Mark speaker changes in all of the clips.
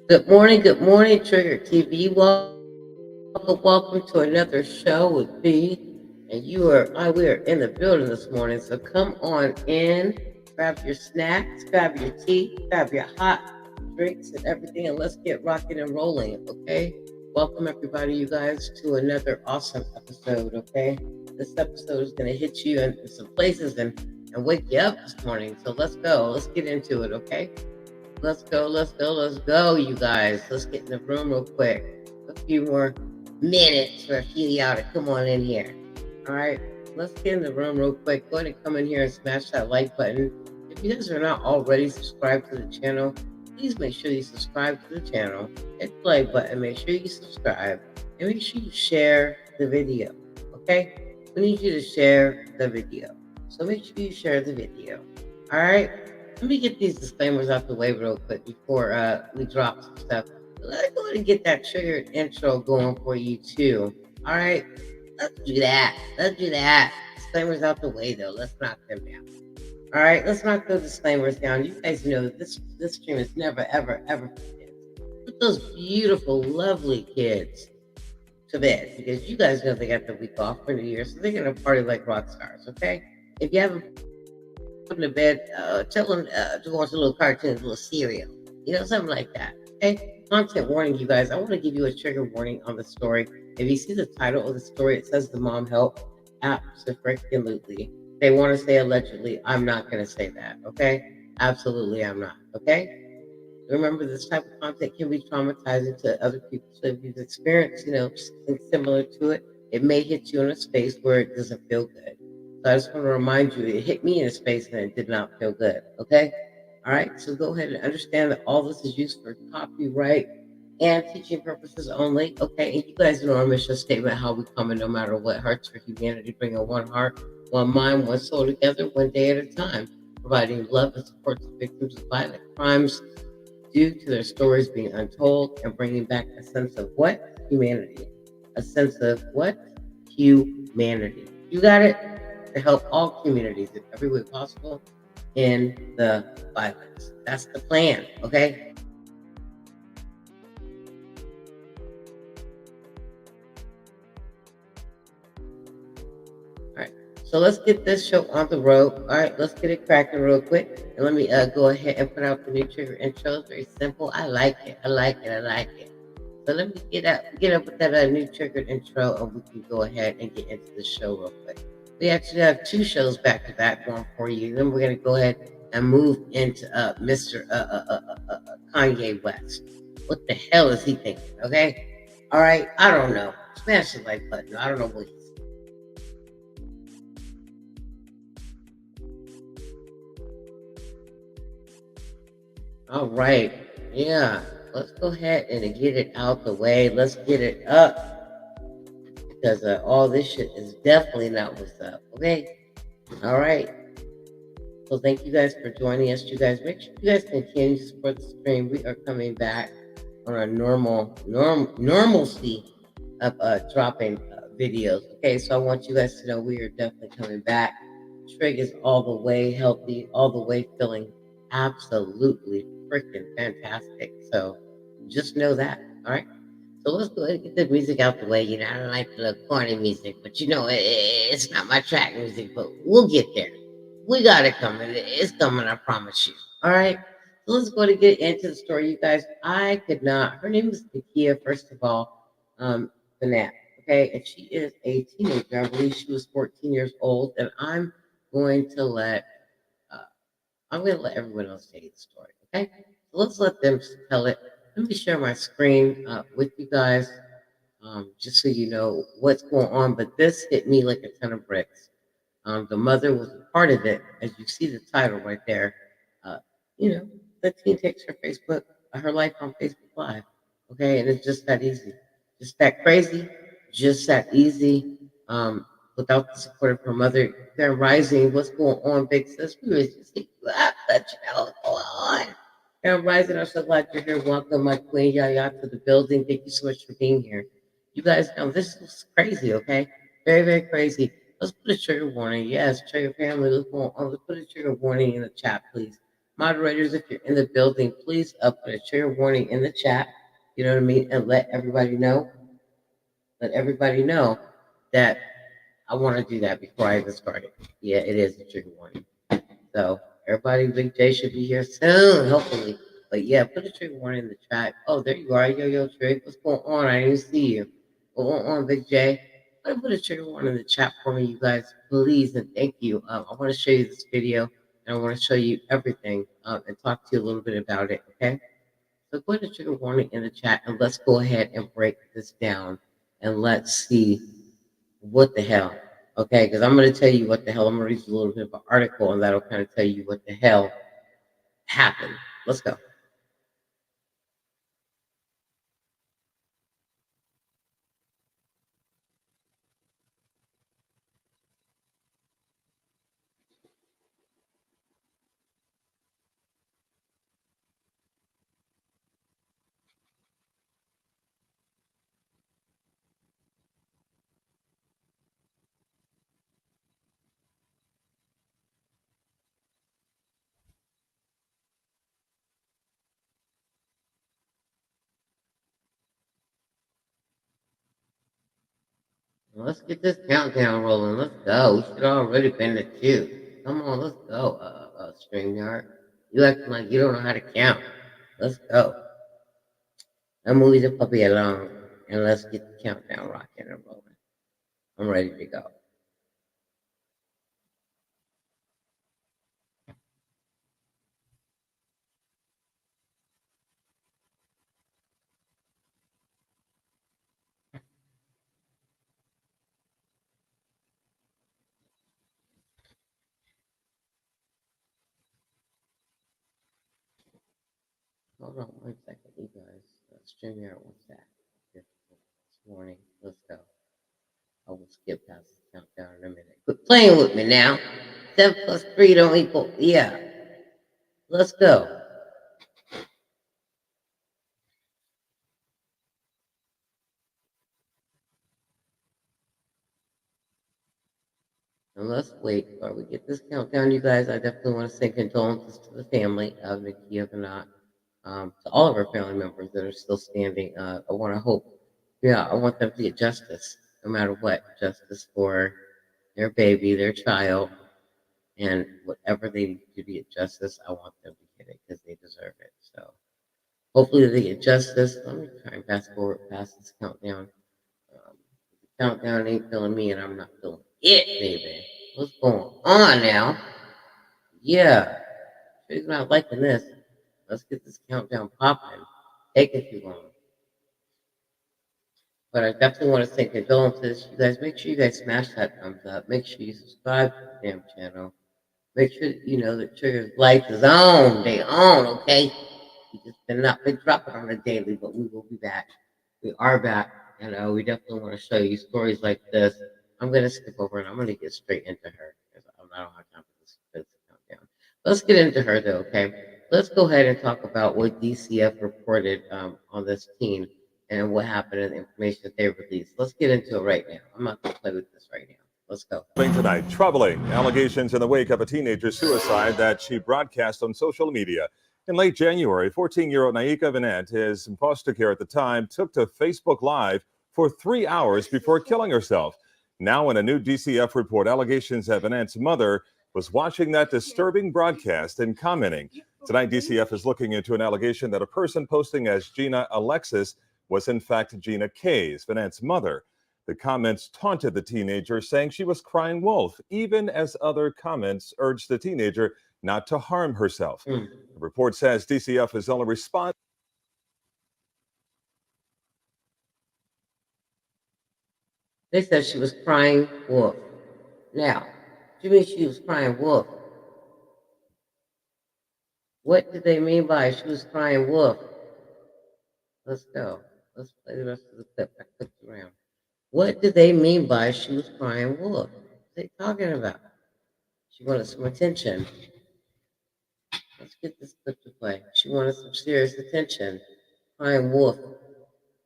Speaker 1: Good morning, Trigger TV. Welcome to another show with B. And we are in the building this morning. So come on in, grab your snacks, grab your tea, grab your hot drinks and everything, and let's get rocking and rolling, okay? Welcome everybody, you guys, to another awesome episode, okay? This episode is gonna hit you in some places and wake you up this morning. So let's go. Let's get into it, okay? Let's go, you guys. Let's get in the room real quick. A few more minutes for a few of y'all to come on in here. All right, let's get in the room real quick. Go ahead and come in here and smash that like button. If you guys are not already subscribed to the channel, please make sure you subscribe to the channel. Hit the like button, make sure you subscribe, and make sure you share the video. Okay? We need you to share the video. So make sure you share the video. All right? Let me get these disclaimers out the way real quick before we drop some stuff. Let's go ahead and get that triggered intro going for you too. All right, let's do that. Let's do that. Disclaimers out the way though. Let's knock them down. All right, let's knock those disclaimers down. You guys know that this stream is never ever for kids. Put those beautiful, lovely kids to bed because you guys know they got the week off for New Year, so they're gonna party like rock stars. Okay, if you haven't put them to bed, tell them to watch a little cartoon, a little cereal, something like that. Okay. Content warning, you guys. I want to give you a trigger warning on the story. If you see the title of the story, it says the mom helped. Absolutely. They want to say allegedly. I'm not going to say that. Okay. Absolutely, I'm not. Okay. Remember, this type of content can be traumatizing to other people. So if you've experienced, something similar to it, it may hit you in a space where it doesn't feel good. So I just want to remind you, it hit me in a space and it did not feel good. Okay. All right. So go ahead and understand that all this is used for copyright and teaching purposes only. Okay. And you guys know our mission statement, how we come in no matter what, Hearts for Humanity, bringing one heart, one mind, one soul together, one day at a time, providing love and support to victims of violent crimes due to their stories being untold and bringing back a sense of what? Humanity. A sense of what? Humanity. You got it? To help all communities in every way possible in the violence. That's the plan, okay? All right. So let's get this show on the road. All right, let's get it cracking real quick. And let me go ahead and put out the new trigger intro. It's very simple. I like it. I like it. I like it. So let me get up with that new triggered intro, and we can go ahead and get into the show real quick. We actually have two shows back to back going for you. Then we're gonna go ahead and move into Mr. Kanye West. What the hell is he thinking? Okay, all right. I don't know. Smash the like button. I don't know what he's. All right. Yeah. Let's go ahead and get it out the way. Let's get it up because all this shit is definitely not what's up. Okay. All right. So thank you guys for joining us. You guys, make sure you guys continue to support the stream. We are coming back on our normalcy of dropping videos. Okay, so I want you guys to know we are definitely coming back. Trig is all the way healthy, all the way feeling absolutely freaking fantastic. So just know that. All right. So let's go ahead and get the music out the way. I don't like the little corny music, but it's not my track music, but we'll get there. We got it coming. It's coming, I promise you. All right. So let's go ahead and get into the story, you guys. I could not. Her name is Nakia, first of all, Banat. Okay. And she is a teenager. I believe she was 14 years old. And going to let uh, I'm going to let everyone else tell you the story. Okay. So let's let them tell it. Let me share my screen with you guys, just so you know what's going on. But this hit me like a ton of bricks. The mother was a part of it, as you see the title right there. Uh, the teen takes her life on Facebook Live. Okay, and it's just that easy, just that crazy, just that easy. Without the support of her mother, Grand Rising, what's going on, big sis? We was just let you know what's going on. Grand Rising, I'm so glad you're here. Welcome, my queen Yaya, to the building. Thank you so much for being here. You guys know this is crazy, okay? Very, very crazy. Let's put a trigger warning. Yes, trigger family. Let's put a trigger warning in the chat, please. Moderators, if you're in the building, please put a trigger warning in the chat. You know what I mean? And let everybody know. Let everybody know that I want to do that before I even start it. Yeah, it is a trigger warning. So everybody, Big J should be here soon, hopefully. But yeah, put a trigger warning in the chat. Oh, there you are, yo Trig. What's going on? I didn't see you. What's going on, Big J? Put a trigger warning in the chat for me, you guys, please, and thank you. I want to show you this video, and I want to show you everything and talk to you a little bit about it. Okay. So put a trigger warning in the chat, and let's go ahead and break this down, and let's see what the hell. Okay, because I'm going to tell you what the hell. I'm going to read you a little bit of an article, and that'll kind of tell you what the hell happened. Let's go. Let's get this countdown rolling. Let's go. We should already been at 2. Come on, let's go. StreamYard. You acting like you don't know how to count. Let's go. Let's move the puppy along, and let's get the countdown rocking and rolling. I'm ready to go. Hold on 1 second, you guys. StreamYard, what's that? This morning. Let's go. I will skip past the countdown in a minute. Quit playing with me now. 7 plus 3 don't equal. Yeah. Let's go. And let's wait while we get this countdown, you guys. I definitely want to send condolences to the family of Nikki Avenat, to all of our family members that are still standing. I want to hope, yeah, I want them to get justice, no matter what, justice for their baby, their child, and whatever they need to get justice, I want them to get it because they deserve it. So hopefully they get justice. Let me try and fast forward past this countdown. The countdown ain't feeling me, and I'm not feeling it, baby. What's going on now? Yeah, she's not liking this. Let's get this countdown popping. Taking too long. But I definitely want to say condolences. You guys, make sure you guys smash that thumbs up. Make sure you subscribe to the damn channel. Make sure you know the Trigger's lights is on. They on, okay? We just been not been dropping on a daily, but we will be back. We are back, and we definitely want to show you stories like this. I'm gonna skip over and I'm gonna get straight into her because I don't have time for this countdown. Let's get into her though, okay? Let's go ahead and talk about what DCF reported on this teen and what happened and the information that they released. Let's get into it right now. I'm not gonna play with this right now. Let's go.
Speaker 2: Tonight, troubling allegations in the wake of a teenager's suicide that she broadcast on social media. In late January, 14-year-old Naika Vanette, his foster care at the time, took to Facebook Live for 3 hours before killing herself. Now, in a new DCF report, allegations that Vanette's mother was watching that disturbing broadcast and commenting. Tonight, DCF is looking into an allegation that a person posting as Gina Alexis was in fact Gina K's, Vanette's mother. The comments taunted the teenager, saying she was crying wolf, even as other comments urged the teenager not to harm herself. The report says DCF is only responding.
Speaker 1: They said she was crying wolf. Now, what do you mean she was crying wolf? What did they mean by she was crying wolf? Let's go. Let's play the rest of the clip. I clicked around. What did they mean by she was crying wolf? What are they talking about? She wanted some attention. Let's get this clip to play. She wanted some serious attention. Crying wolf.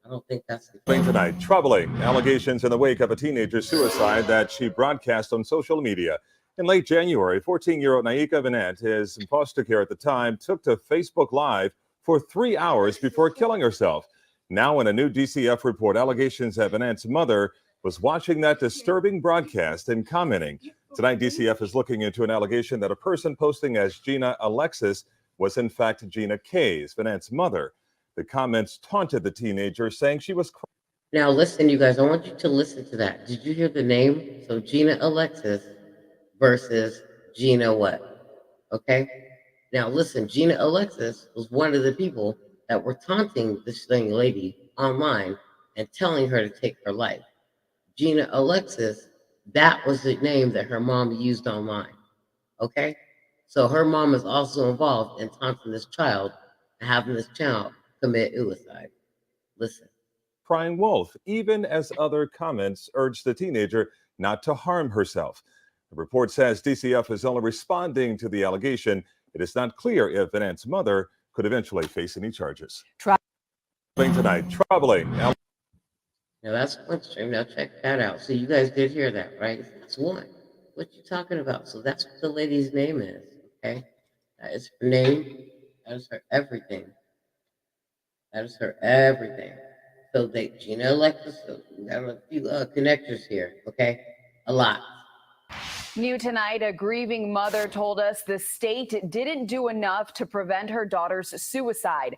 Speaker 1: I don't think that's the case.
Speaker 2: Tonight, troubling allegations in the wake of a teenager's suicide that she broadcast on social media. In late January, 14-year-old Naika Vanette, his in foster care at the time, took to Facebook Live for 3 hours before killing herself. Now, in a new DCF report, allegations that Vanette's mother was watching that disturbing broadcast and commenting. Tonight, DCF is looking into an allegation that a person posting as Gina Alexis was in fact Gina Kayes, Vanette's mother. The comments taunted the teenager, saying she was crying.
Speaker 1: Now listen, you guys, I want you to listen to that. Did you hear the name? So Gina Alexis versus Gina what? Okay? Now listen, Gina Alexis was one of the people that were taunting this young lady online and telling her to take her life. Gina Alexis, that was the name that her mom used online. Okay? So her mom is also involved in taunting this child and having this child commit suicide. Listen.
Speaker 2: Crying wolf, even as other comments urged the teenager not to harm herself. The report says DCF is only responding to the allegation. It is not clear if Vanette's mother could eventually face any charges. Tonight, troubling.
Speaker 1: Now that's one stream. Now check that out. So you guys did hear that, right? That's one. What you talking about? So that's what the lady's name is. Okay, that is her name. That is her everything. That is her everything. So they Gina Alexis. So we got a few connectors here. Okay, a lot.
Speaker 3: New tonight, a grieving mother told us the state didn't do enough to prevent her daughter's suicide.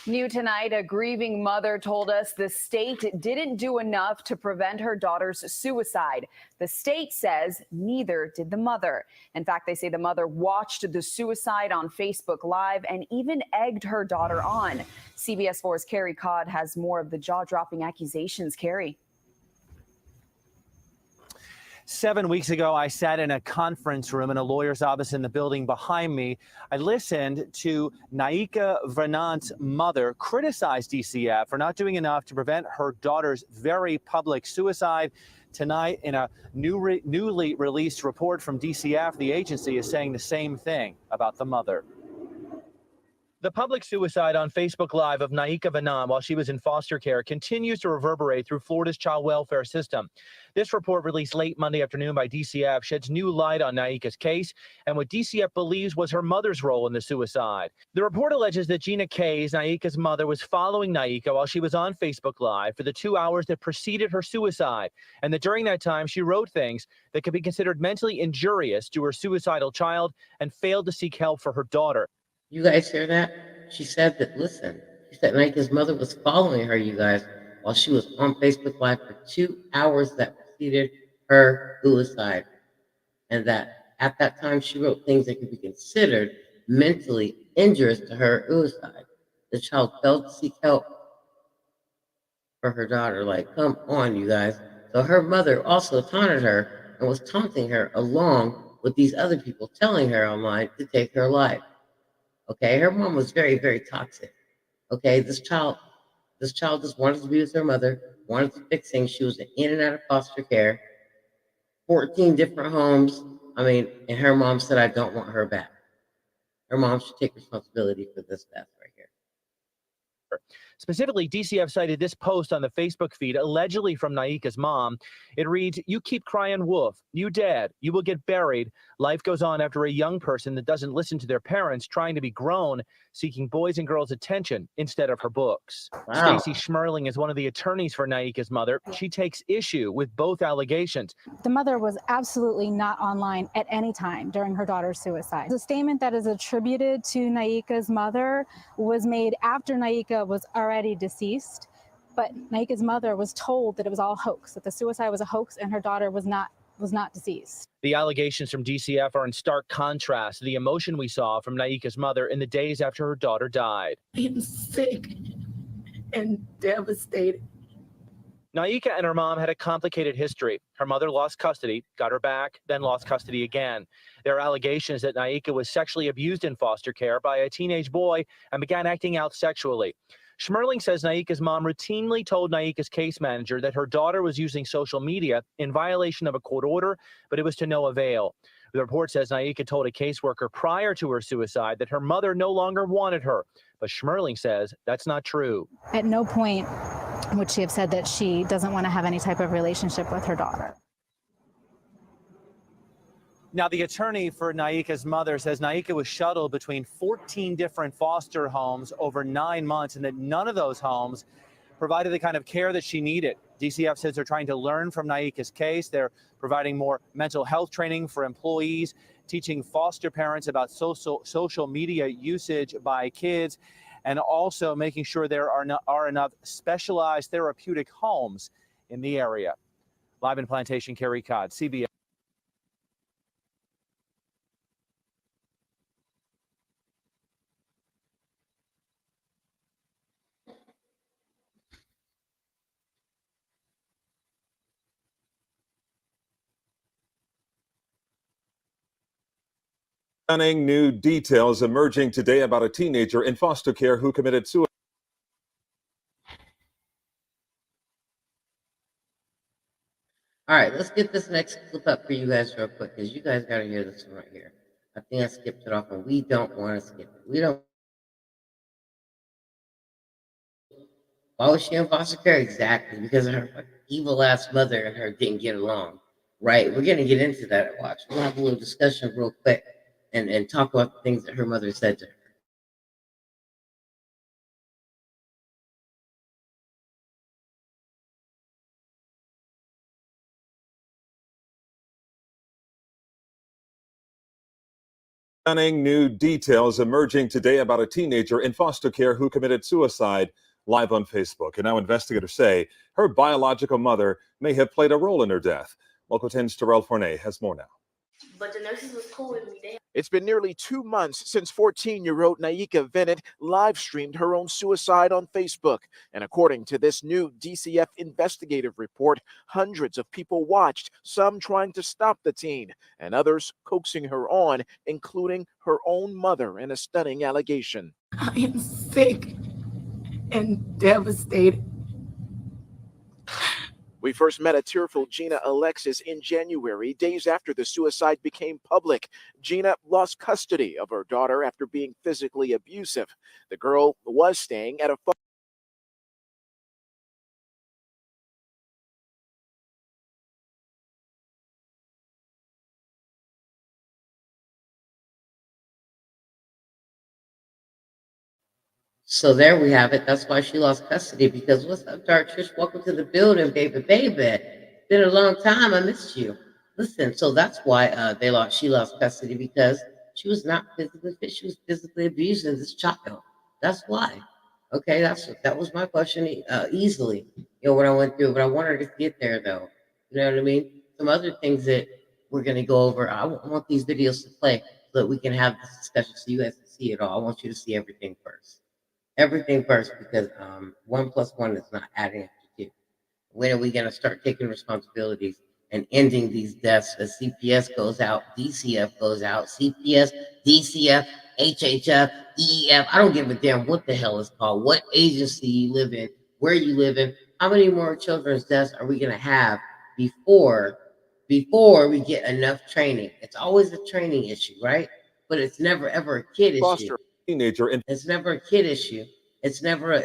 Speaker 3: New tonight, a grieving mother told us the state didn't do enough to prevent her daughter's suicide. The state says neither did the mother. In fact, they say the mother watched the suicide on Facebook Live and even egged her daughter on. CBS 4's Carrie Codd has more of the jaw-dropping accusations. Carrie.
Speaker 4: 7 weeks ago, I sat in a conference room in a lawyer's office in the building behind me. I listened to Naika Vanette's mother criticize DCF for not doing enough to prevent her daughter's very public suicide. Tonight, in a newly released report from DCF, the agency is saying the same thing about the mother. The public suicide on Facebook Live of Naika Vanette while she was in foster care continues to reverberate through Florida's child welfare system. This report, released late Monday afternoon by DCF, sheds new light on Naika's case and what DCF believes was her mother's role in the suicide. The report alleges that Gina Kayes, Naika's mother, was following Naika while she was on Facebook Live for the 2 hours that preceded her suicide, and that during that time she wrote things that could be considered mentally injurious to her suicidal child and failed to seek help for her daughter.
Speaker 1: You guys hear that? She said that, listen, she said Naika's mother was following her, you guys, while she was on Facebook Live for 2 hours that preceded her suicide. And that at that time she wrote things that could be considered mentally injurious to her suicide. The child failed to seek help for her daughter. Like, come on, you guys. So her mother also taunted her and was taunting her along with these other people telling her online to take her life. Okay, her mom was very, very toxic. Okay, this child just wanted to be with her mother, wanted to fix things. She was in and out of foster care, 14 different homes. I mean, and her mom said, I don't want her back. Her mom should take responsibility for this death right here.
Speaker 4: Specifically, DCF cited this post on the Facebook feed, allegedly from Naika's mom. It reads, "You keep crying wolf. You dead. You will get buried. Life goes on after a young person that doesn't listen to their parents, trying to be grown, seeking boys and girls' attention instead of her books."
Speaker 1: Wow.
Speaker 4: Stacey Schmerling is one of the attorneys for Naika's mother. She takes issue with both allegations.
Speaker 5: The mother was absolutely not online at any time during her daughter's suicide. The statement that is attributed to Naika's mother was made after Naika was already deceased, but Naika's mother was told that it was all hoax, that the suicide was a hoax and her daughter was not deceased.
Speaker 4: The allegations from DCF are in stark contrast to the emotion we saw from Naika's mother in the days after her daughter died.
Speaker 6: I'm sick and devastated.
Speaker 4: Naika and her mom had a complicated history. Her mother lost custody, got her back, then lost custody again. There are allegations that Naika was sexually abused in foster care by a teenage boy and began acting out sexually. Schmerling says Naika's mom routinely told Naika's case manager that her daughter was using social media in violation of a court order, but it was to no avail. The report says Naika told a caseworker prior to her suicide that her mother no longer wanted her. But Schmerling says that's not true.
Speaker 5: At no point would she have said that she doesn't want to have any type of relationship with her daughter.
Speaker 4: Now, the attorney for Naika's mother says Naika was shuttled between 14 different foster homes over 9 months and that none of those homes provided the kind of care that she needed. DCF says they're trying to learn from Naika's case. They're providing more mental health training for employees, teaching foster parents about social media usage by kids, and also making sure there are enough specialized therapeutic homes in the area. Live in Plantation, Carrie Codd, CBS.
Speaker 2: Stunning new details emerging today about a teenager in foster care who committed suicide.
Speaker 1: All right, let's get this next clip up for you guys real quick, because you guys got to hear this one right here. I think I skipped it off, and we don't want to skip it. We don't. Why was she in foster care? Exactly, because her evil ass mother and her didn't get along. Right? We're going to get into that at Watch. We'll have a little discussion real quick and talk about the things that her mother said to her.
Speaker 2: Stunning new details emerging today about a teenager in foster care who committed suicide, live on Facebook. And now investigators say her biological mother may have played a role in her death. Local 10's Terrell Forney has more now.
Speaker 7: But the nurses was cool with me.
Speaker 8: It's been nearly 2 months since 14-year-old Naika Bennett live-streamed her own suicide on Facebook. And according to this new DCF investigative report, hundreds of people watched, some trying to stop the teen, and others coaxing her on, including her own mother in a stunning allegation.
Speaker 6: I am sick and devastated.
Speaker 8: We first met a tearful Gina Alexis in January, days after the suicide became public. Gina lost custody of her daughter after being physically abusive. The girl was staying at a
Speaker 1: So there we have it. That's why she lost custody. Because what's up, Dark Trish? Welcome to the building, baby, baby. It's been a long time. I missed you. Listen, so that's why she lost custody, because she was not physically fit. She was physically abusing this child. That's why. Okay, that was my question easily. When I went through, but I wanted to get there though. You know what I mean? Some other things that we're gonna go over. I want these videos to play so that we can have this discussion, so you guys can see it all. I want you to see everything first. Everything first, because 1 + 1 is not adding up to 2. When are we going to start taking responsibilities and ending these deaths as CPS goes out, DCF goes out, CPS, DCF, HHF, EEF? I don't give a damn what the hell it's called, what agency you live in, where you live in. How many more children's deaths are we going to have before we get enough training? It's always a training issue, right? But it's never ever a kid issue.
Speaker 2: Foster teenager in
Speaker 1: It's never a kid issue. It's never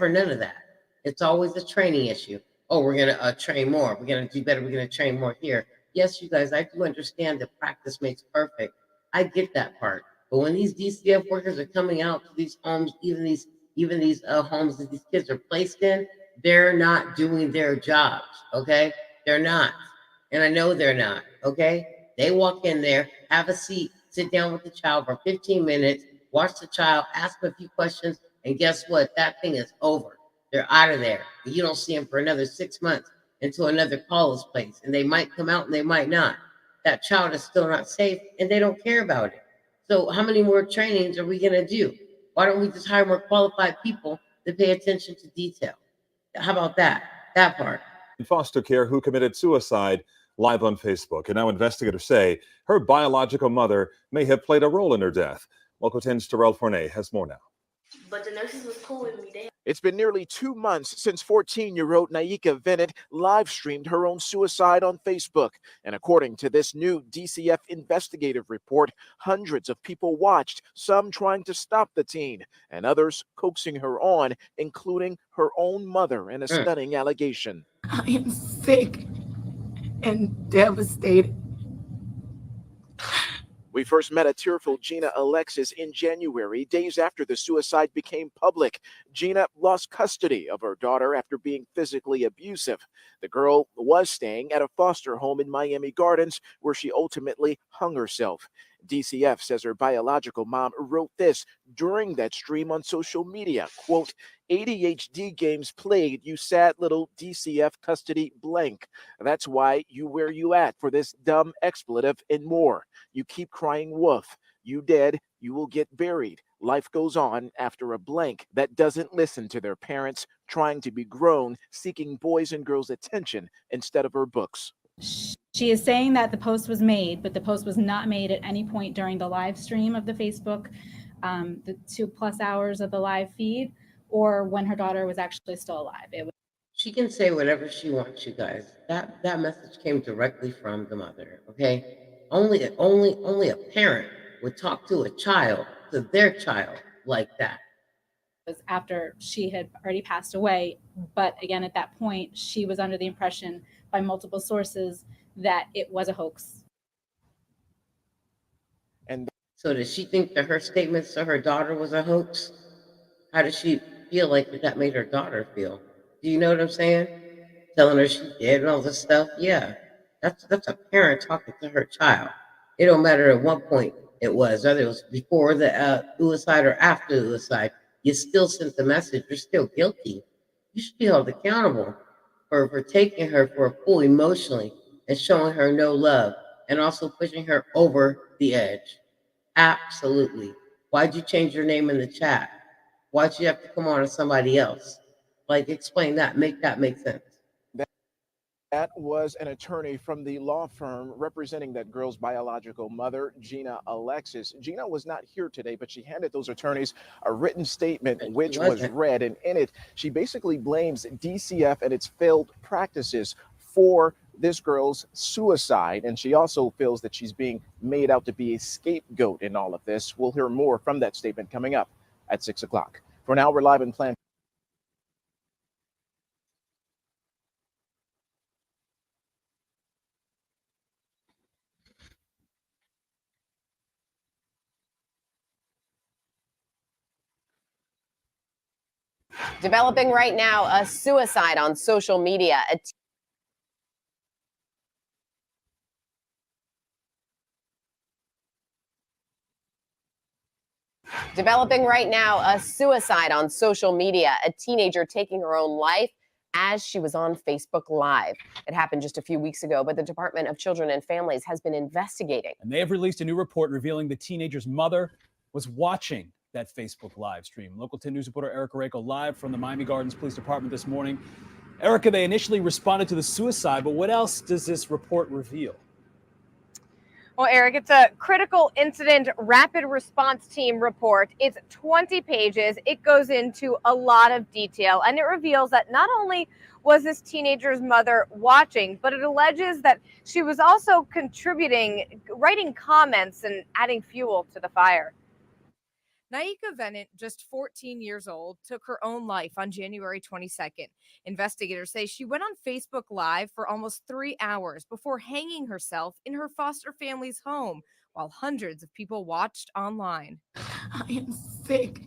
Speaker 1: none of that. It's always a training issue. Oh, we're gonna train more. We're gonna do better. We're gonna train more here. Yes, you guys, I do understand that practice makes perfect. I get that part. But when these DCF workers are coming out to these homes, even these homes that these kids are placed in, they're not doing their jobs. Okay, they're not, and I know they're not. Okay, they walk in there, have a seat, sit down with the child for 15 minutes. Watch the child, ask them a few questions, and guess what? That thing is over. They're out of there. You don't see them for another 6 months until another call is placed. And they might come out and they might not. That child is still not safe, and they don't care about it. So how many more trainings are we going to do? Why don't we just hire more qualified people to pay attention to detail? How about that? That part.
Speaker 2: foster care who committed suicide, live on Facebook. And now investigators say her biological mother may have played a role in her death. Local 10's Terrell Forney has more now.
Speaker 7: But the nurses was cool with me.
Speaker 8: It's been nearly 2 months since 14-year-old Naika Bennett live streamed her own suicide on Facebook. And according to this new DCF investigative report, hundreds of people watched, some trying to stop the teen, and others coaxing her on, including her own mother in a
Speaker 1: Mm.
Speaker 8: stunning allegation.
Speaker 6: I am sick and devastated.
Speaker 8: We first met a tearful Gina Alexis in January, days after the suicide became public. Gina lost custody of her daughter after being physically abusive. The girl was staying at a foster home in Miami Gardens, where she ultimately hung herself. DCF says her biological mom wrote this during that stream on social media, quote, ADHD games played, you sad little DCF custody blank. That's why you where you at for this dumb expletive and more. You keep crying wolf. You dead, you will get buried. Life goes on after a blank that doesn't listen to their parents, trying to be grown, seeking boys and girls' attention instead of her books.
Speaker 5: She is saying that the post was made, but the post was not made at any point during the live stream of the Facebook, the 2+ hours of the live feed, or when her daughter was actually still alive.
Speaker 1: She can say whatever she wants, you guys. That message came directly from the mother. Okay, only a parent would talk to a child, to their child, like that.
Speaker 5: Was after she had already passed away. But again, at that point, she was under the impression by multiple sources that it was a hoax.
Speaker 8: And
Speaker 1: So did she think that her statements to her daughter was a hoax? How did she feel like that made her daughter feel? Do you know what I'm saying? Telling her she did and all this stuff. Yeah, that's a parent talking to her child. It don't matter at what point it was, whether it was before the suicide or after the suicide. You still sent the message. You're still guilty. You should be held accountable for taking her for a fool emotionally and showing her no love and also pushing her over the edge. Absolutely. Why'd you change your name in the chat? Why'd you have to come on to somebody else? Like, explain that. Make that make sense.
Speaker 8: that was an attorney from the law firm representing that girl's biological mother, Gina Alexis. Gina was not here today, but she handed those attorneys a written statement,
Speaker 1: She
Speaker 8: which was
Speaker 1: wasn't.
Speaker 8: read. And in it, she basically blames DCF and its failed practices for this girl's suicide. And she also feels that she's being made out to be a scapegoat in all of this. We'll hear more from that statement coming up at 6 o'clock. For now, we're live in Plan.
Speaker 9: Developing right now, a suicide on social media. Developing right now, a suicide on social media. A teenager taking her own life as she was on Facebook Live. It happened just a few weeks ago, but the Department of Children and Families has been investigating.
Speaker 10: And they have released a new report revealing the teenager's mother was watching that Facebook live stream. Local 10 News reporter Erica Rako live from the Miami Gardens Police Department this morning. Erica, they initially responded to the suicide, but what else does this report reveal?
Speaker 11: Well, Eric, it's a critical incident rapid response team report. It's 20 pages. It goes into a lot of detail, and it reveals that not only was this teenager's mother watching, but it alleges that she was also contributing, writing comments and adding fuel to the fire.
Speaker 12: Naika Bennett, just 14 years old, took her own life on January 22nd. Investigators say she went on Facebook Live for almost 3 hours before hanging herself in her foster family's home while hundreds of people watched online.
Speaker 6: I am sick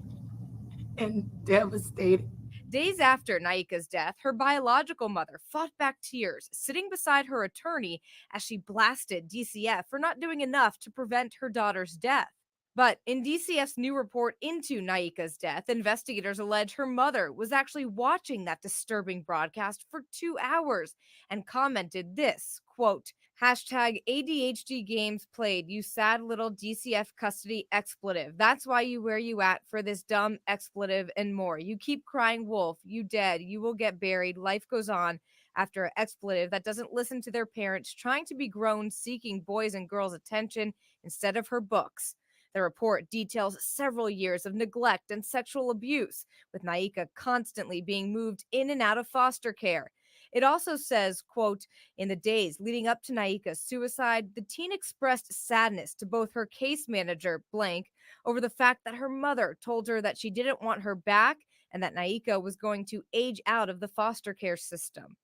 Speaker 6: and devastated.
Speaker 12: Days after Naika's death, her biological mother fought back tears, sitting beside her attorney as she blasted DCF for not doing enough to prevent her daughter's death. But in DCF's new report into Naika's death, investigators allege her mother was actually watching that disturbing broadcast for 2 hours and commented this, quote, hashtag ADHD games played, you sad little DCF custody expletive. That's why you where you at for this dumb expletive and more. You keep crying wolf, you dead, you will get buried, life goes on after an expletive that doesn't listen to their parents, trying to be grown, seeking boys and girls' attention instead of her books. The report details several years of neglect and sexual abuse, with Naika constantly being moved in and out of foster care. It also says, quote, in the days leading up to Naika's suicide, the teen expressed sadness to both her case manager, blank, over the fact that her mother told her that she didn't want her back and that Naika was going to age out of the foster care system.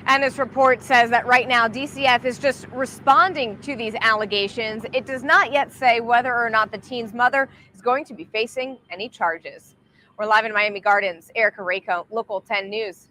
Speaker 11: And this report says that right now DCF is just responding to these allegations. It does not yet say whether or not the teen's mother is going to be facing any charges. We're live in Miami Gardens. Erica Rayco, Local 10 News.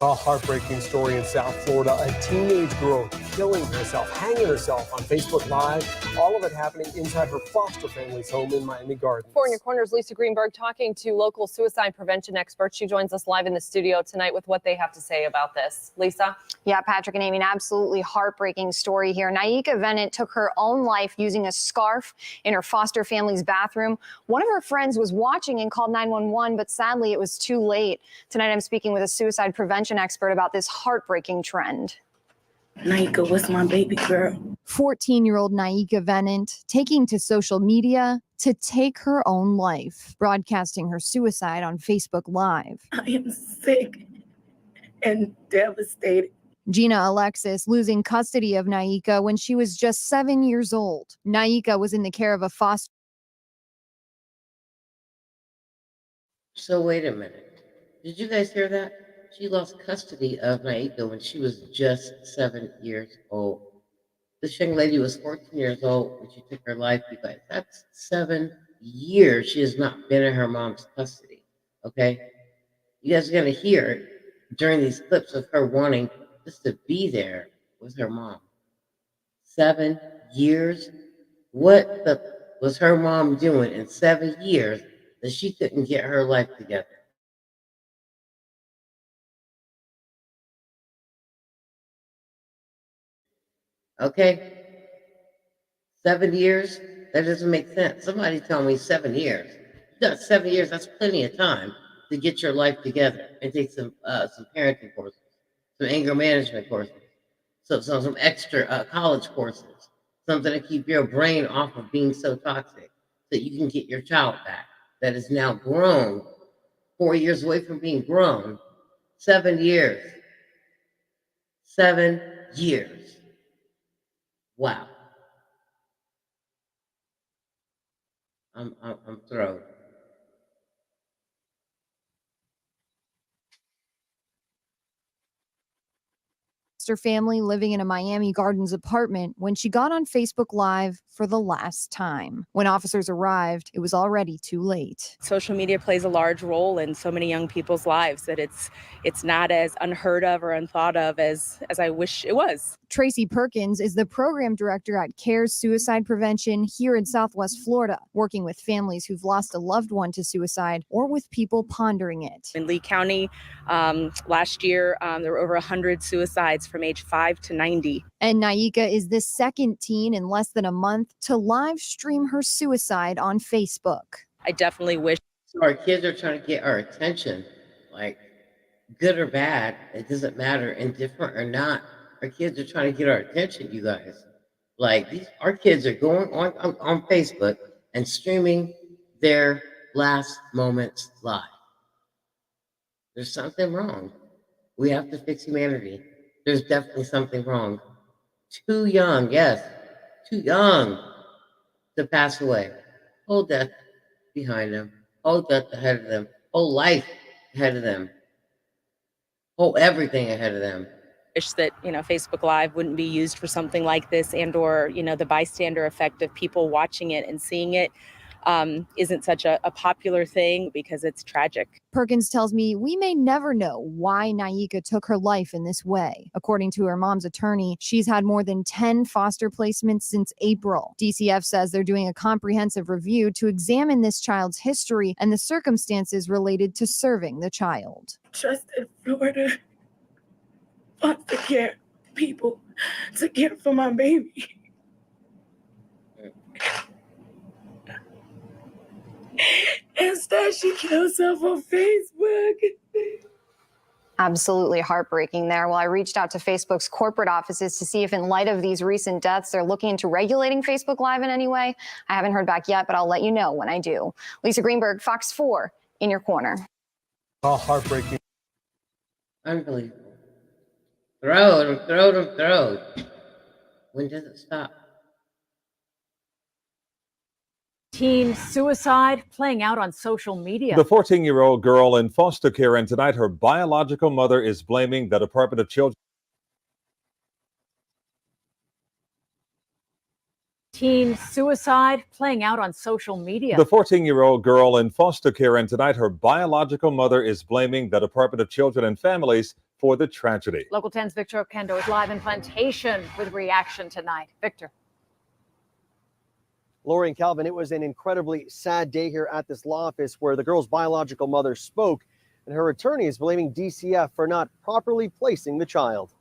Speaker 13: A heartbreaking story in South Florida. A teenage girl killing herself, hanging herself on Facebook Live. All of it happening inside her foster family's home in Miami Gardens.
Speaker 14: For In Your Corner's Lisa Greenberg talking to local suicide prevention experts. She joins us live in the studio tonight with what they have to say about this. Lisa?
Speaker 15: Yeah, Patrick and Amy, an absolutely heartbreaking story here. Naika Venant took her own life using a scarf in her foster family's bathroom. One of her friends was watching and called 911, but sadly it was too late. Tonight I'm speaking with a suicide prevention expert about this heartbreaking trend.
Speaker 6: Naika was my baby girl.
Speaker 15: 14-year-old Naika Venant taking to social media to take her own life, broadcasting her suicide on Facebook Live.
Speaker 6: I am sick and devastated.
Speaker 15: Gina Alexis losing custody of Naika when she was just 7 years old. Naika was in the care of a foster.
Speaker 1: So wait a minute. Did you guys hear that? She lost custody of Naika when she was just 7 years old. This young lady was 14 years old when she took her life, you guys. That's 7 years she has not been in her mom's custody, okay? You guys are going to hear during these clips of her wanting just to be there with her mom. 7 years? What was her mom doing in 7 years that she couldn't get her life together? Okay? 7 years? That doesn't make sense. Somebody tell me 7 years. You got 7 years, that's plenty of time to get your life together and take some parenting courses, some anger management courses, some extra college courses, something to keep your brain off of being so toxic so you can get your child back that is now grown, 4 years away from being grown. 7 years. 7 years. Wow. I'm thrilled.
Speaker 15: Family living in a Miami Gardens apartment when she got on Facebook Live for the last time. When officers arrived, it was already too late.
Speaker 16: Social media plays a large role in so many young people's lives that it's not as unheard of or unthought of as I wish it was.
Speaker 15: Tracy Perkins is the program director at CARE's Suicide Prevention here in Southwest Florida, working with families who've lost a loved one to suicide or with people pondering it.
Speaker 16: In Lee County, last year, there were over 100 suicides from age 5 to 90.
Speaker 15: And Naika is the second teen in less than a month to live stream her suicide on Facebook.
Speaker 16: I definitely wish.
Speaker 1: So our kids are trying to get our attention, like good or bad, it doesn't matter, indifferent or not. Our kids are trying to get our attention, you guys. Like our kids are going on Facebook and streaming their last moments live. There's something wrong. We have to fix humanity. There's definitely something wrong. Too young, yes, too young to pass away. Whole death behind them, whole death ahead of them, whole life ahead of them, whole everything ahead of them.
Speaker 16: Wish that Facebook Live wouldn't be used for something like this, and or the bystander effect of people watching it and seeing it. isn't such a popular thing because it's tragic.
Speaker 17: Perkins tells me we may never know why Naika took her life in this way. According to her mom's attorney, she's had more than 10 foster placements since April. DCF says they're doing a comprehensive review to examine this child's history and the circumstances related to serving the child.
Speaker 6: Trusted Florida foster care people to care for my baby. Instead, she killed herself on Facebook.
Speaker 15: Absolutely heartbreaking there. Well, I reached out to Facebook's corporate offices to see if, in light of these recent deaths, they're looking into regulating Facebook Live in any way. I haven't heard back yet, but I'll let you know when I do. Lisa Greenberg, Fox 4, in your corner.
Speaker 13: Oh, heartbreaking.
Speaker 1: Unbelievable. Throw. When does it stop?
Speaker 18: Teen suicide playing out on social media.
Speaker 2: The 14-year-old girl in foster care, and tonight her biological mother is blaming the Department of Children.
Speaker 18: Teen suicide playing out on social media.
Speaker 2: The 14-year-old girl in foster care, and tonight her biological mother is blaming the Department of Children and Families for the tragedy.
Speaker 18: Local 10's Victor Okendo is live in Plantation with reaction tonight. Victor.
Speaker 19: Lori and Calvin, it was an incredibly sad day here at this law office where the girl's biological mother spoke, and her attorney is blaming DCF for not properly placing the child.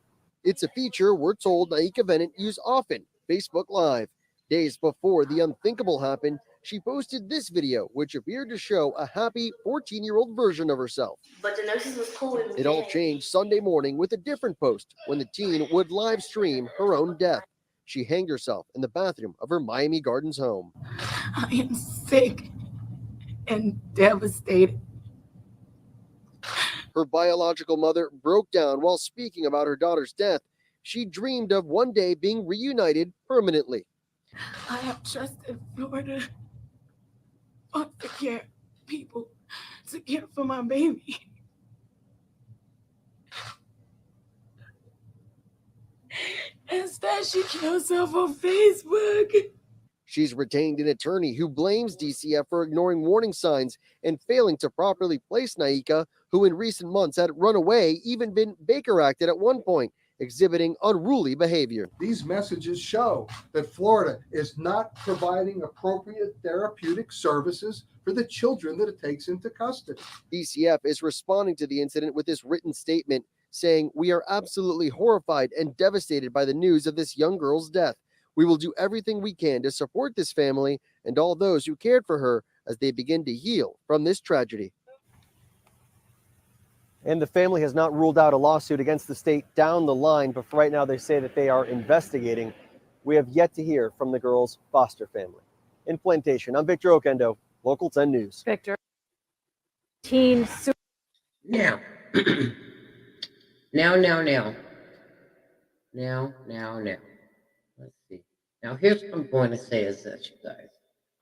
Speaker 20: It's a feature we're told Naika Bennett used often, Facebook Live. Days before the unthinkable happened, she posted this video, which appeared to show a happy 14-year-old version of herself.
Speaker 7: But the nurses was cool with me.
Speaker 20: It all changed Sunday morning with a different post when the teen would live stream her own death. She hanged herself in the bathroom of her Miami Gardens home.
Speaker 6: I am sick and devastated.
Speaker 20: Her biological mother broke down while speaking about her daughter's death. She dreamed of one day being reunited permanently.
Speaker 6: I have trusted Florida foster care people to care for my baby. Instead, she killed herself on Facebook.
Speaker 20: She's retained an attorney who blames DCF for ignoring warning signs and failing to properly place Naika, who in recent months had run away, even been Baker Acted at one point, exhibiting unruly behavior.
Speaker 21: These messages show that Florida is not providing appropriate therapeutic services for the children that it takes into custody.
Speaker 20: DCF is responding to the incident with this written statement saying, "We are absolutely horrified and devastated by the news of this young girl's death. We will do everything we can to support this family and all those who cared for her as they begin to heal from this tragedy."
Speaker 19: And the family has not ruled out a lawsuit against the state down the line, but for right now they say that they are investigating. We have yet to hear from the girl's foster family. In Plantation, I'm Victor Okendo, Local 10 News.
Speaker 18: Victor. Teen suicide.
Speaker 1: Now. Now. Let's see. Now, here's what I'm going to say is this, you guys.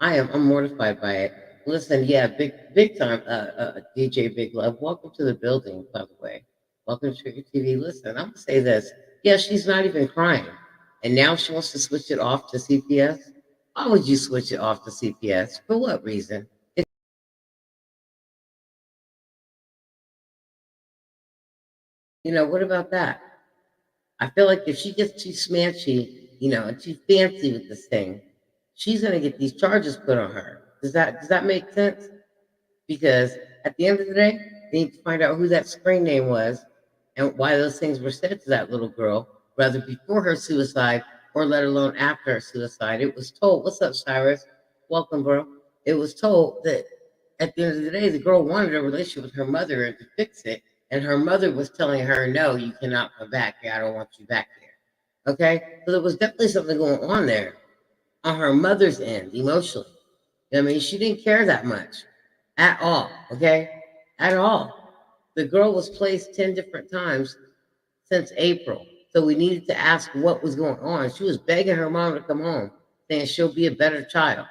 Speaker 1: I'm mortified by it. Listen, yeah, big time, DJ Big Love. Welcome to the building, by the way. Welcome to Trigger TV. Listen, I'm gonna say this. Yeah, she's not even crying, and now she wants to switch it off to CPS. Why would you switch it off to CPS? For what reason? What about that? I feel like if she gets too smanchy, and too fancy with this thing, she's gonna get these charges put on her. Does that make sense? Because at the end of the day, they need to find out who that screen name was and why those things were said to that little girl, whether before her suicide or let alone after her suicide. It was told, what's up, Cyrus? Welcome, bro. It was told that at the end of the day, the girl wanted a relationship with her mother and to fix it. And her mother was telling her, no, you cannot come back here. I don't want you back here. Okay? So there was definitely something going on there on her mother's end, emotionally. I mean, she didn't care that much at all, okay? At all. The girl was placed 10 different times since April. So we needed to ask what was going on. She was begging her mom to come home, saying she'll be a better child.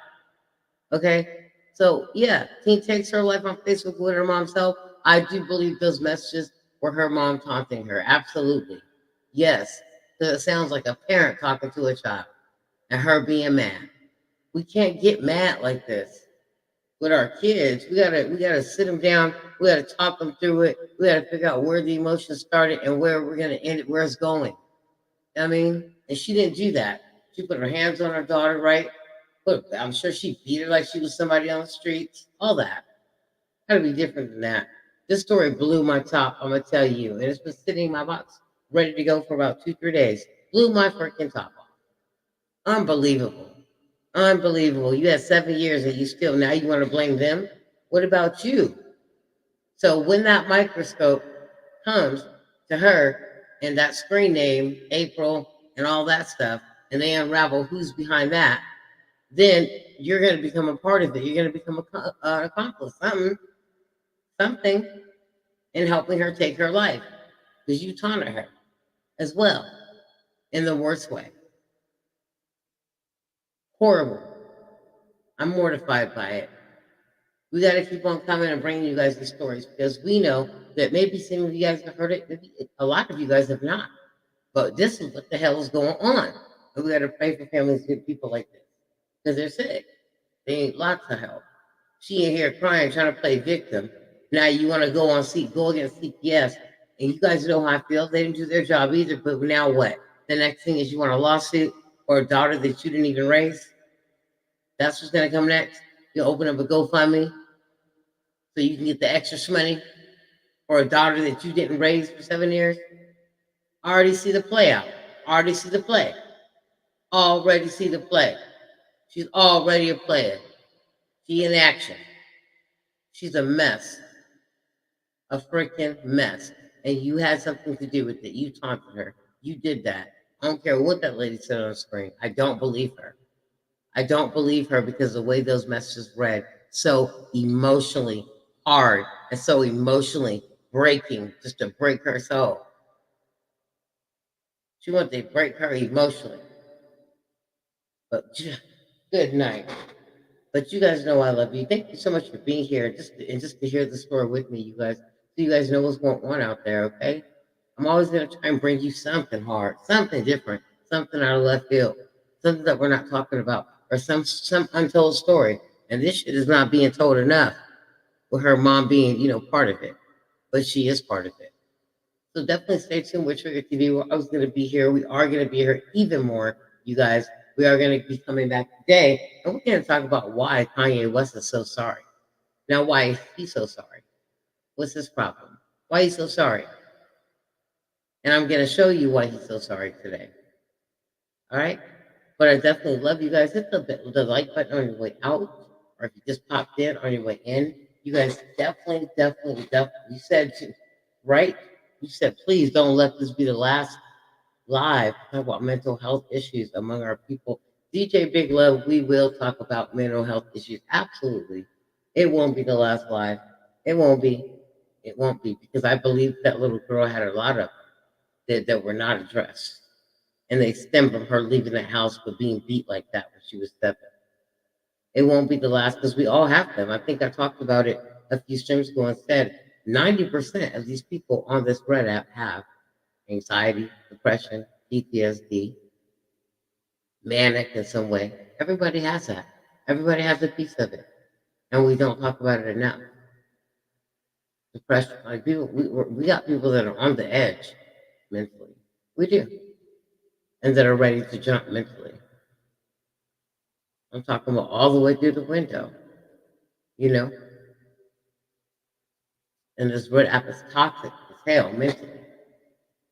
Speaker 1: Okay? So, yeah, teen takes her life on Facebook with her mom's help. I do believe those messages were her mom taunting her. Absolutely. Yes. Because it sounds like a parent talking to a child and her being mad. We can't get mad like this. with our kids. We gotta sit them down. We gotta talk them through it. We gotta figure out where the emotions started and where we're gonna end it, where it's going. I mean, and she didn't do that. She put her hands on her daughter, right? But I'm sure she beat her like she was somebody on the streets. All that. Gotta be different than that. This story blew my top, I'm gonna tell you. And it's been sitting in my box, ready to go for about 2-3 days. Blew my freaking top off. Unbelievable. Unbelievable. You had 7 years and you still, now you want to blame them? What about you? So when that microscope comes to her and that screen name, April, and all that stuff, and they unravel who's behind that, then you're going to become a part of it. You're going to become an accomplice, something in helping her take her life because you taunted her as well in the worst way. Horrible. I'm mortified by it. We got to keep on coming and bringing you guys these stories because we know that maybe some of you guys have heard it, maybe a lot of you guys have not. But this is what the hell is going on. And we got to pray for families with people like this because they're sick. They need lots of help. She in here crying, trying to play victim. Now you want to go against CPS. And you guys know how I feel. They didn't do their job either. But now what? The next thing is you want a lawsuit or a daughter that you didn't even raise? That's what's going to come next? You open up a GoFundMe so you can get the extra money for a daughter that you didn't raise for 7 years? I already see the play out. Already see the play. Already see the play. She's already a player. She in action. She's a mess. A freaking mess. And you had something to do with it. You taunted her. You did that. I don't care what that lady said on the screen. I don't believe her. I don't believe her because the way those messages read so emotionally hard and so emotionally breaking, just to break her soul. She wanted to break her emotionally. But good night. But you guys know I love you. Thank you so much for being here, just to hear the story with me, you guys. So you guys know what's going on out there, okay? I'm always gonna try and bring you something hard, something different, something out of left field, something that we're not talking about, or some untold story. And this shit is not being told enough. With her mom being, part of it, but she is part of it. So definitely stay tuned with Trigger TV. We're always going to be here. We are going to be here even more, you guys. We are going to be coming back today, and we're going to talk about why Kanye West is so sorry. Now, why is he so sorry? What's his problem? Why he's so sorry? And I'm going to show you why he's so sorry today. All right? But I definitely love you guys. Hit the like button on your way out, or if you just popped in on your way in. You guys definitely. You said, right? You said, please don't let this be the last live talk about mental health issues among our people. DJ Big Love, we will talk about mental health issues. Absolutely. It won't be the last live. It won't be. It won't be because I believe that little girl had a lot of that were not addressed. And they stem from her leaving the house but being beat like that when she was 7. It won't be the last because we all have them. I think I talked about it a few streams ago and said 90% of these people on this Red app have anxiety, depression, PTSD, manic in some way. Everybody has that. Everybody has a piece of it. And we don't talk about it enough. Depression, like people, we got people that are on the edge mentally. We do. And that are ready to jump mentally. I'm talking about all the way through the window, you know? And this Red app is toxic as hell mentally.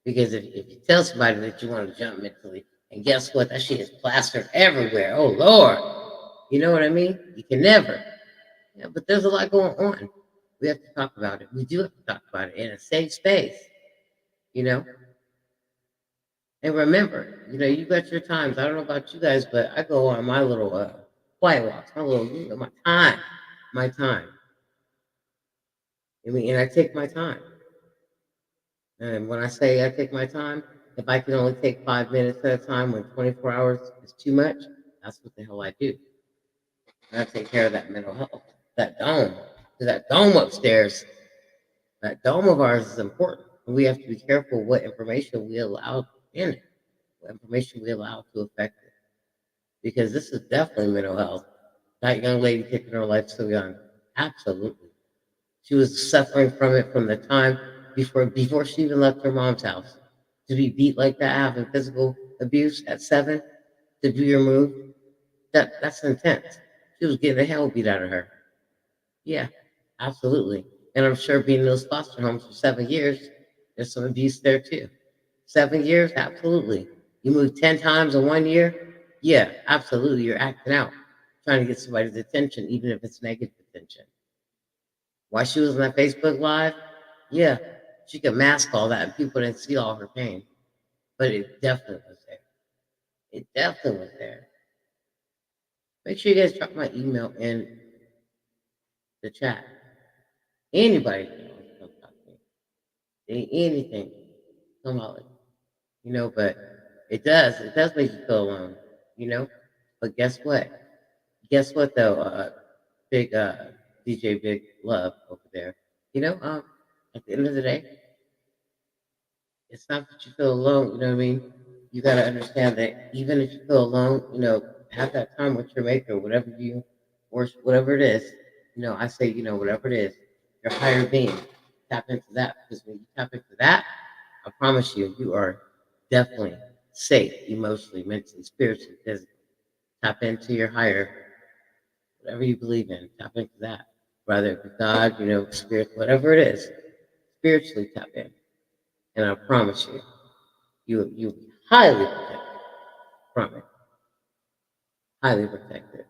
Speaker 1: Because if you tell somebody that you want to jump mentally, and guess what? That shit is plastered everywhere. Oh, Lord. You know what I mean? You can never. Yeah, but there's a lot going on. We have to talk about it. We do have to talk about it in a safe space, you know? And remember, you got your times. I don't know about you guys, but I go on my little quiet walks, my time. And I take my time. And when I say I take my time, if I can only take 5 minutes at a time when 24 hours is too much, that's what the hell I do. And I take care of that mental health, that dome. Because that dome upstairs, that dome of ours is important. And we have to be careful what information we allow in it, what information we allow to affect it. Because this is definitely mental health. That young lady taking her life so young. Absolutely. She was suffering from it from the time before she even left her mom's house. To be beat like that, having physical abuse at 7, to be removed, that's intense. She was getting the hell beat out of her. Yeah, absolutely. And I'm sure being in those foster homes for 7 years, there's some abuse there too. 7 years, absolutely. You move 10 times in 1 year, yeah, absolutely. You're acting out, trying to get somebody's attention, even if it's negative attention. While she was on that Facebook Live, yeah, she could mask all that and people didn't see all her pain. But it definitely was there. It definitely was there. Make sure you guys drop my email in the chat. Anybody can come talk to me. Anything. Come on. But it does make you feel alone, you know? But guess what? Guess what though, big DJ Big Love over there. At the end of the day, it's not that you feel alone, you know what I mean? You got to understand that even if you feel alone, have that time with your maker, whatever you worship, whatever it is. I say, whatever it is, your higher being, tap into that. Because when you tap into that, I promise you, you are definitely safe emotionally, mentally, spiritually, physically. Tap into your higher, whatever you believe in, tap into that. Whether it be God, spirit, whatever it is, spiritually tap in. And I promise you, you'll be highly protected from it. Highly protected.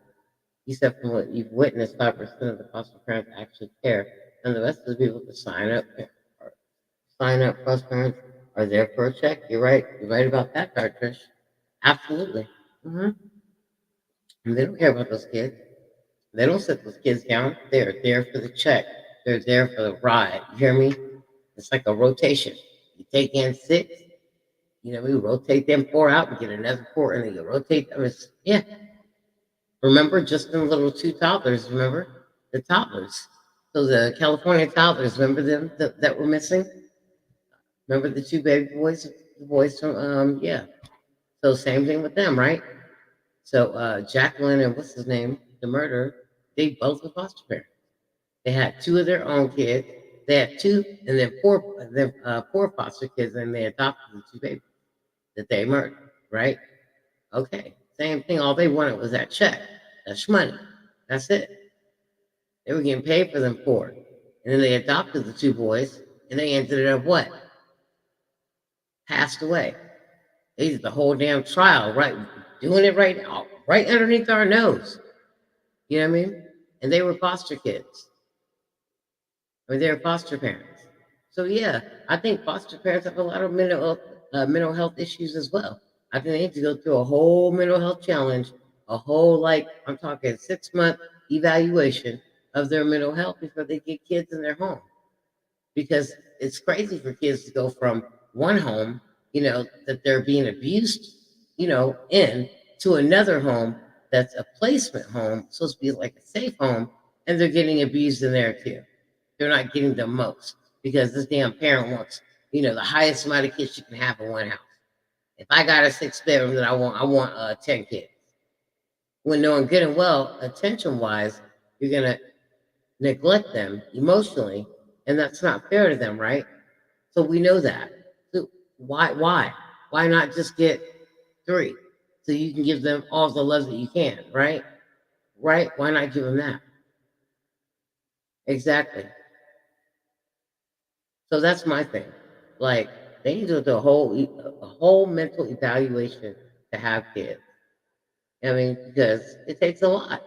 Speaker 1: You said from what you've witnessed, 5% of the foster parents actually care, and the rest of the people that sign up foster parents are there for a check. You're right. You're right about that, Trish. Absolutely. And they don't care about those kids. They don't sit those kids down. They're there for the check. They're there for the ride. You hear me? It's like a rotation. You take in 6, we rotate them 4 out and get another 4, and then you rotate them. Yeah. Remember, just the little 2 toddlers. Remember the toddlers. So the California toddlers. Remember them that were missing. Remember the 2 baby boys, the boys from yeah. So same thing with them, right? So Jacqueline and what's his name, the murderer, they both were foster parents. They had 2 of their own kids. They had 2, and then 4 foster kids, and they adopted the 2 babies that they murdered, right? Okay, same thing. All they wanted was that check, that money. That's it. They were getting paid for them 4. And then they adopted the 2 boys, and they ended up what? Passed away. They did the whole damn trial, right? Doing it right now, right underneath our nose. You know what I mean? And they were foster kids. They were foster parents. So yeah, I think foster parents have a lot of mental health issues as well. I think they need to go through a whole mental health challenge, a whole I'm talking 6-month evaluation of their mental health before they get kids in their home. Because it's crazy for kids to go from one home, that they're being abused, in to another home that's a placement home, supposed to be like a safe home, and they're getting abused in there too. They're not getting the most because this damn parent wants, the highest amount of kids you can have in one house. If I got a 6-bedroom, then I want 10 kids. When knowing good and well, attention wise, you're gonna neglect them emotionally, and that's not fair to them, right? So we know that. So why not just get 3 so you can give them all the love that you can, right? Right? Why not give them that? Exactly. So that's my thing. Like they need to do a whole mental evaluation to have kids. I mean, because it takes a lot.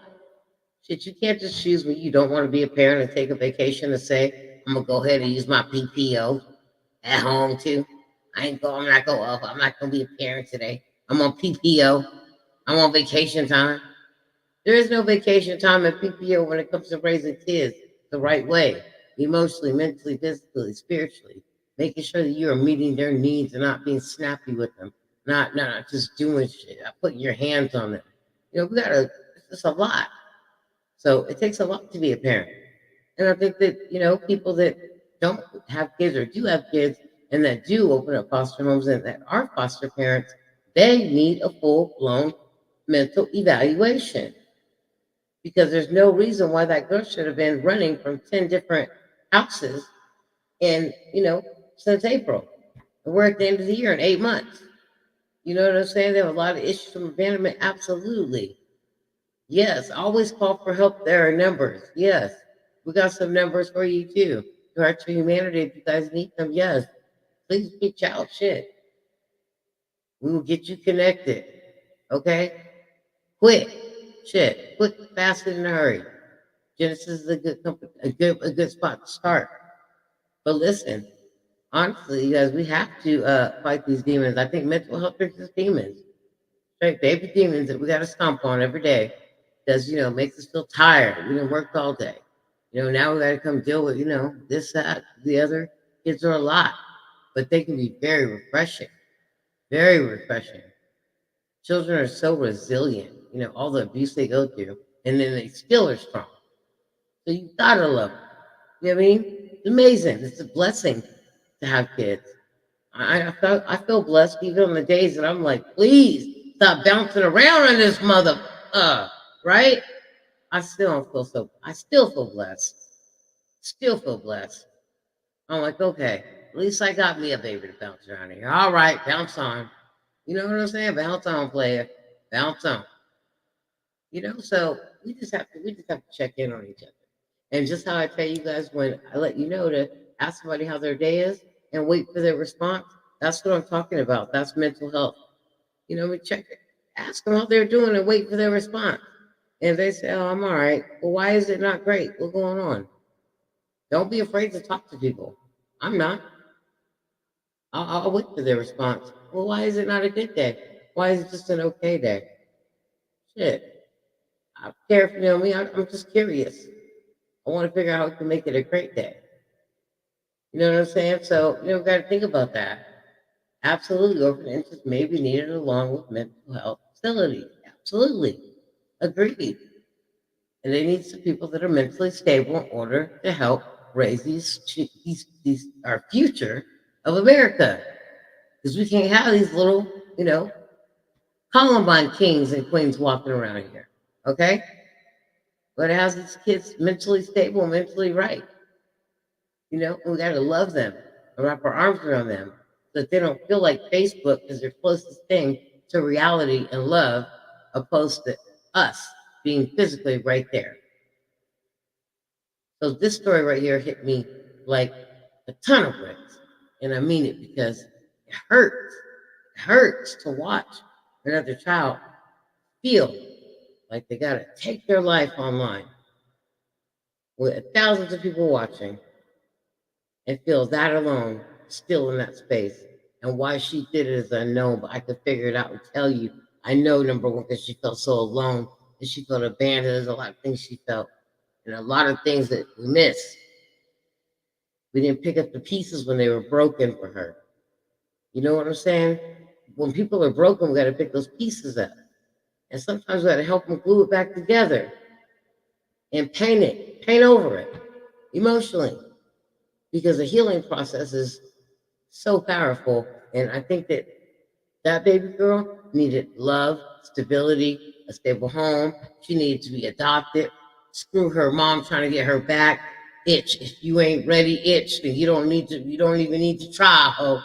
Speaker 1: Shit, you can't just choose when you don't want to be a parent and take a vacation and say, I'm gonna go ahead and use my PPO at home too. I'm not gonna be a parent today. I'm on PPO. I'm on vacation time. There is no vacation time at PPO when it comes to raising kids the right way, emotionally, mentally, physically, spiritually, making sure that you are meeting their needs and not being snappy with them, not just doing shit, not putting your hands on them. It's just a lot. So it takes a lot to be a parent. And I think that, people that don't have kids or do have kids and that do open up foster homes and that are foster parents, they need a full blown mental evaluation. because there's no reason why that girl should have been running from 10 different houses in, since April. And we're at the end of the year in 8 months. You know what I'm saying? There are a lot of issues from abandonment. Absolutely. Yes. Always call for help. There are numbers. Yes. We got some numbers for you too. Hearts for Humanity, if you guys need them, yes. Please reach out. Shit. We will get you connected. Okay? Quick. Shit. Quick, fast, and in a hurry. Genesis is a good company, a good spot to start. But listen, honestly, you guys, we have to fight these demons. I think mental health is demons. Right? Baby demons that we got to stomp on every day. Because, makes us feel tired. We done worked all day. Now we got to come deal with, this, that, the other. Kids are a lot. But they can be very refreshing. Very refreshing. Children are so resilient, all the abuse they go through. And then they still are strong. So you gotta love them. You know what I mean? It's amazing. It's a blessing to have kids. I feel blessed even on the days that I'm like, please stop bouncing around on this mother, right? I still feel blessed. Still feel blessed. I'm like, okay, at least I got me a baby to bounce around here. All right, bounce on. You know what I'm saying? Bounce on, player. Bounce on. So we just have to check in on each other. And just how I tell you guys when I let you know to ask somebody how their day is and wait for their response, that's what I'm talking about. That's mental health. We check it. Ask them how they're doing and wait for their response. And if they say, oh, I'm all right. Well, why is it not great? What's going on? Don't be afraid to talk to people. I'm not. I'll wait for their response. Well, why is it not a good day? Why is it just an okay day? Shit. I don't care if you know me. I'm just curious. I want to figure out how we can make it a great day. You know what I'm saying? So, we got to think about that. Absolutely. Orphanages may be needed along with mental health facilities. Absolutely. Agreed. And they need some people that are mentally stable in order to help raise these our future of America. Because we can't have these little, Columbine kings and queens walking around here. Okay? But it has these kids mentally stable, mentally right. We got to love them and wrap our arms around them so that they don't feel like Facebook is their closest thing to reality and love, opposed to us being physically right there. So this story right here hit me like a ton of bricks. And I mean it because it hurts. It hurts to watch another child feel like they got to take their life online with thousands of people watching and feel that alone, still in that space. And why she did it is unknown, but I could figure it out and tell you. I know, number one, because she felt so alone and she felt abandoned. There's a lot of things she felt and a lot of things that we missed. We didn't pick up the pieces when they were broken for her. You know what I'm saying? When people are broken, we got to pick those pieces up. And sometimes we got to help them glue it back together and paint over it emotionally, because the healing process is so powerful. And I think that baby girl needed love, stability, a stable home. She needed to be adopted. Screw her mom trying to get her back. Itch. If you ain't ready, itch. Then you don't even need to try, ho.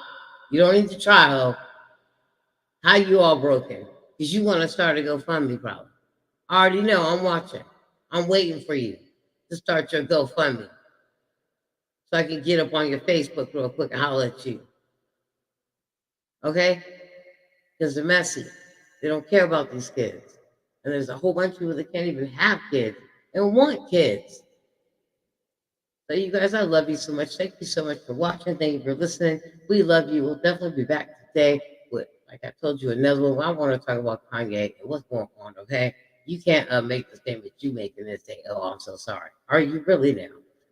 Speaker 1: You don't need to try, ho. How you all broken? Because you want to start a GoFundMe problem. I already know, I'm watching. I'm waiting for you to start your GoFundMe. So I can get up on your Facebook real quick and holler at you. Okay? Because they're messy. They don't care about these kids. And there's a whole bunch of people that can't even have kids and want kids. So you guys, I love you so much. Thank you so much for watching. Thank you for listening. We love you. We'll definitely be back today with, like I told you, another one. I want to talk about Kanye and what's going on, okay? You can't make the statement you make and then say, oh, I'm so sorry. Are you really now?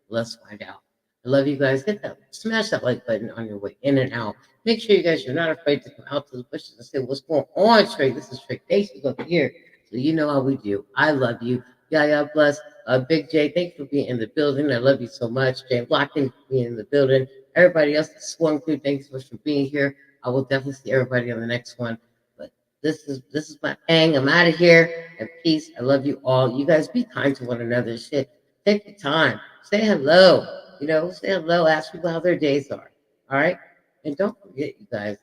Speaker 1: Let's find out. I love you guys. Smash that like button on your way in and out. Make sure you guys, you're not afraid to come out to the bushes and say, what's going on, Trey? This is Trick Nation over here. So you know how we do. I love you. God bless. Big J, thanks for being in the building. I love you so much. Jane Block, thanks for being in the building. Everybody else that swung through, thanks so much for being here. I will definitely see everybody on the next one. But This is my hang. I'm out of here. And peace. I love you all. You guys be kind to one another. Shit. Take your time. Say hello. Say hello. Ask people how their days are. All right. And don't forget, you guys,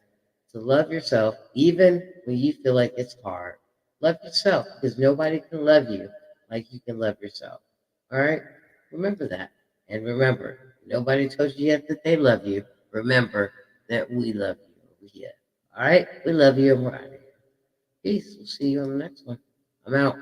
Speaker 1: to love yourself even when you feel like it's hard. Love yourself because nobody can love you like you can love yourself. All right? Remember that. And remember, nobody told you yet that they love you. Remember that we love you over here. All right? We love you and we're out of here. Peace. We'll see you on the next one. I'm out.